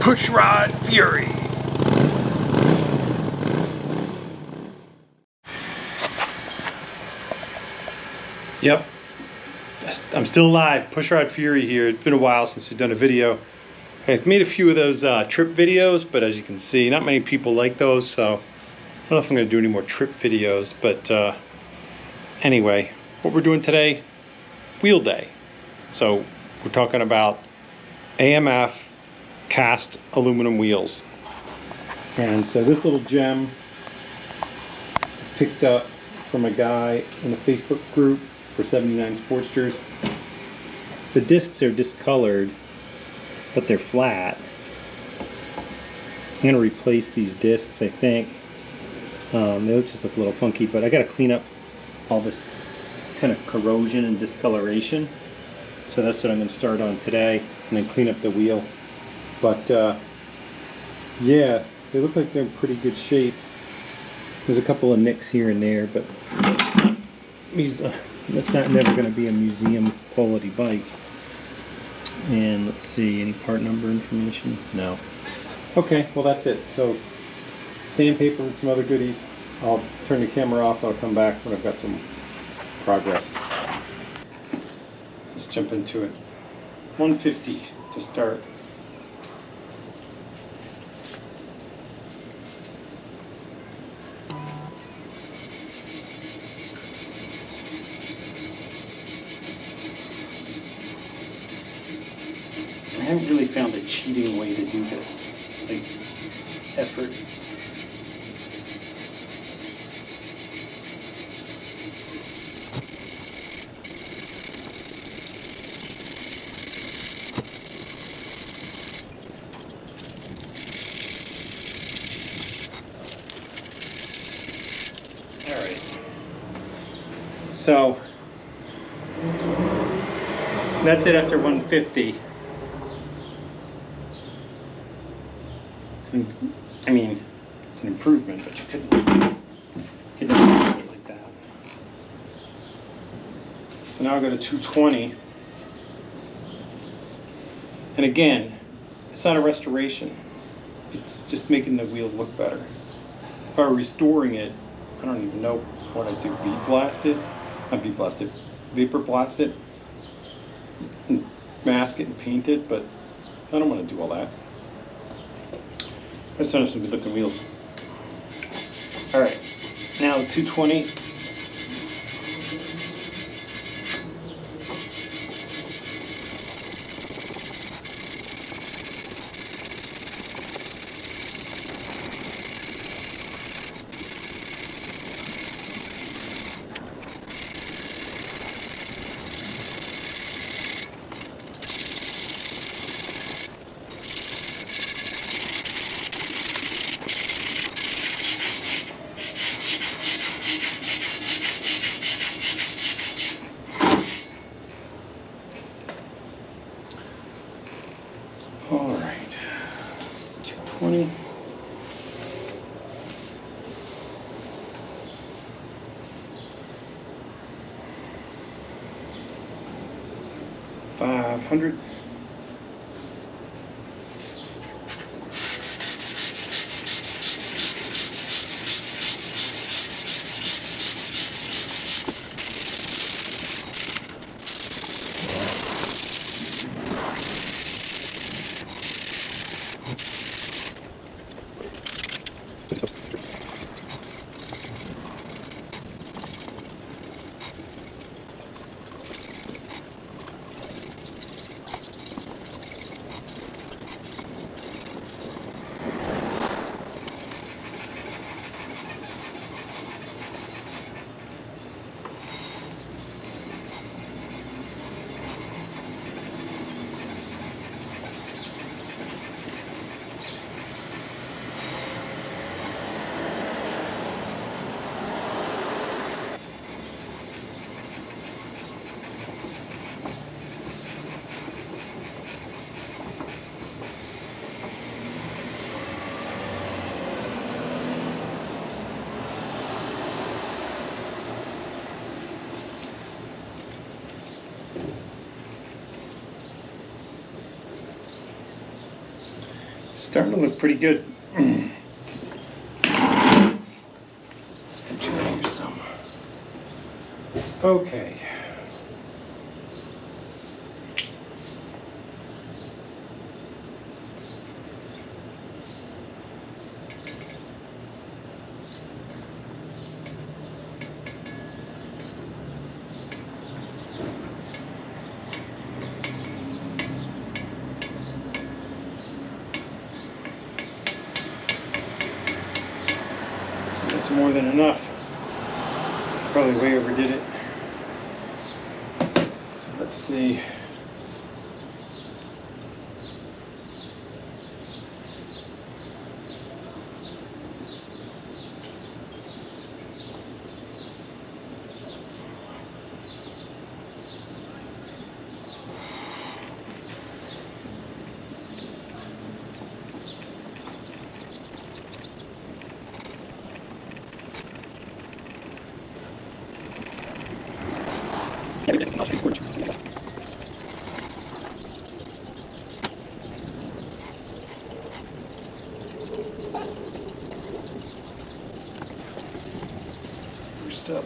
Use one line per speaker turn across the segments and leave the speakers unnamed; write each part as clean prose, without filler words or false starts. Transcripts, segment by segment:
Push Rod Fury. Yep, I'm still alive. Push Rod Fury here. It's been a while since we've done a video. I've made a few of those trip videos, but as you can see, not many people like those, so I don't know if I'm going to do any more trip videos. But anyway, what we're doing today, wheel day. So we're talking about AMF cast aluminum wheels. And so this little gem I picked up from a guy in a Facebook group for 79 Sportsters. The discs are discolored, but they're flat. I'm going to replace these discs, I think. They just look a little funky, but I got to clean up all this kind of corrosion and discoloration. So that's what I'm going to start on today, and then clean up the wheel. But yeah, they look like they're in pretty good shape. There's a couple of nicks here and there, but it's not never going to be a museum quality bike. And let's see, any part number information? No. Okay, well that's it. So sandpaper and some other goodies. I'll turn the camera off. I'll come back when I've got some progress. Let's jump into it. 150 to start. I haven't really found a cheating way to do this. It's like effort. All right. So that's it after 150. I mean, it's an improvement, but you couldn't do it like that. So now I'll go to 220. And again, it's not a restoration. It's just making the wheels look better. If I were restoring it, I don't even know what I'd do. Bead blast it? Not bead blast it. Vapor blast it. And mask it and paint it, but I don't want to do all that. Let's turn some good looking wheels. Alright, now 220. All right, 220. $500. starting to look pretty good. Scooch it over some. Okay. That's more than enough. Probably way overdid it. So let's see. Spruced up.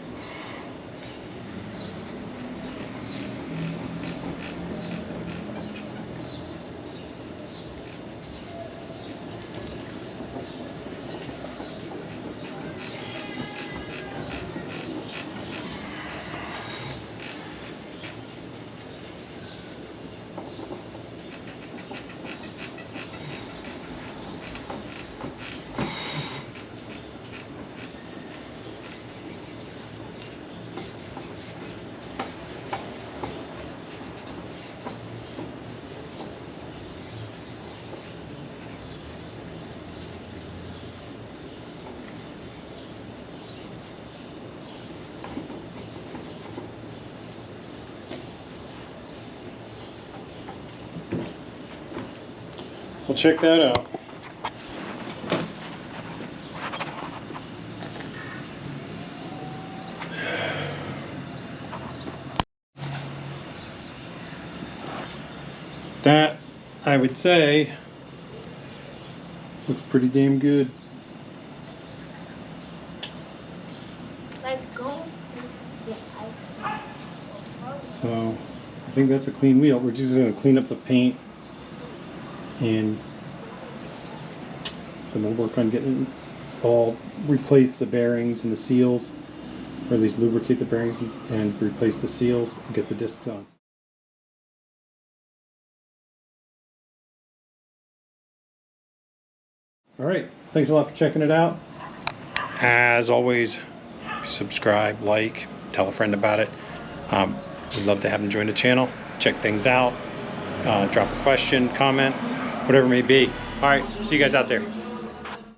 We'll check that out. That, I would say, looks pretty damn good. So, I think that's a clean wheel. We're just going to clean up the paint, and then we'll work on getting all, replace the bearings and the seals, or at least lubricate the bearings and replace the seals and get the discs on. Alright, thanks a lot for checking it out. As always, subscribe, like, tell a friend about it. We'd love to have them join the channel, check things out, drop a question, comment, whatever it may be. Alright, see you guys out there.